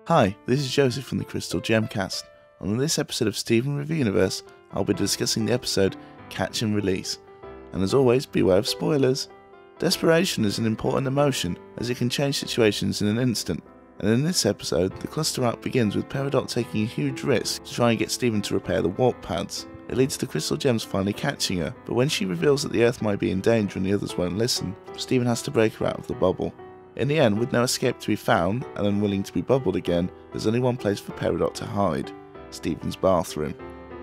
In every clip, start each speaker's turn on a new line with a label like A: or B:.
A: Hi, this is Joseph from the Crystal Gemcast, and on this episode of Steven Reviewniverse, I'll be discussing the episode Catch and Release. And as always, beware of spoilers. Desperation is an important emotion, as it can change situations in an instant. And in this episode, the cluster arc begins with Peridot taking a huge risk to try and get Steven to repair the warp pads. It leads to Crystal Gems finally catching her, but when she reveals that the Earth might be in danger and the others won't listen, Steven has to break her out of the bubble. In the end, with no escape to be found, and unwilling to be bubbled again, there's only one place for Peridot to hide: Steven's bathroom.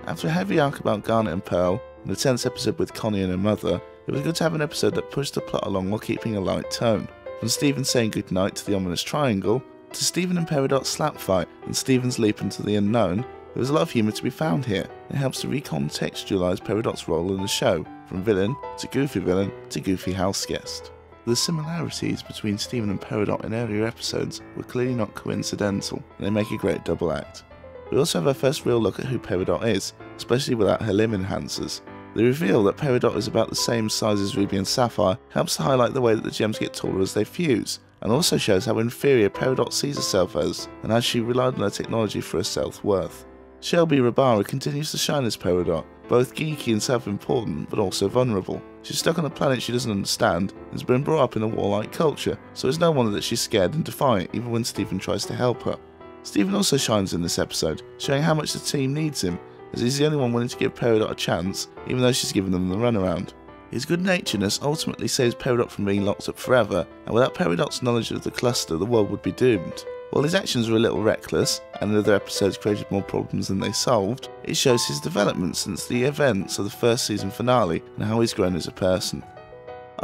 A: After a heavy arc about Garnet and Pearl, and a tense episode with Connie and her mother, it was good to have an episode that pushed the plot along while keeping a light tone. From Steven saying goodnight to the ominous triangle, to Steven and Peridot's slap fight, and Steven's leap into the unknown, there was a lot of humour to be found here. It helps to recontextualise Peridot's role in the show, from villain to goofy house guest. The similarities between Steven and Peridot in earlier episodes were clearly not coincidental, and they make a great double act. We also have our first real look at who Peridot is, especially without her limb enhancers. The reveal that Peridot is about the same size as Ruby and Sapphire helps to highlight the way that the gems get taller as they fuse, and also shows how inferior Peridot sees herself as, and how she relied on her technology for her self-worth. Shelby Rabara continues to shine as Peridot, both geeky and self-important, but also vulnerable. She's stuck on a planet she doesn't understand, and has been brought up in a warlike culture, so it's no wonder that she's scared and defiant even when Steven tries to help her. Steven also shines in this episode, showing how much the team needs him, as he's the only one willing to give Peridot a chance, even though she's given them the runaround. His good-naturedness ultimately saves Peridot from being locked up forever, and without Peridot's knowledge of the cluster, the world would be doomed. While his actions were a little reckless, and the other episodes created more problems than they solved, it shows his development since the events of the first season finale and how he's grown as a person.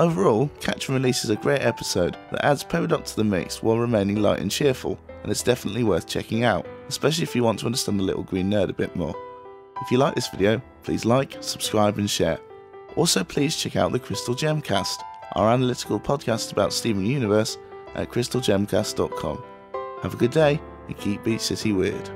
A: Overall, Catch and Release is a great episode that adds Peridot to the mix while remaining light and cheerful, and it's definitely worth checking out, especially if you want to understand the little green nerd a bit more. If you like this video, please like, subscribe and share. Also please check out the Crystal Gemcast, our analytical podcast about Steven Universe at crystalgemcast.com. Have a good day and keep Beach City weird.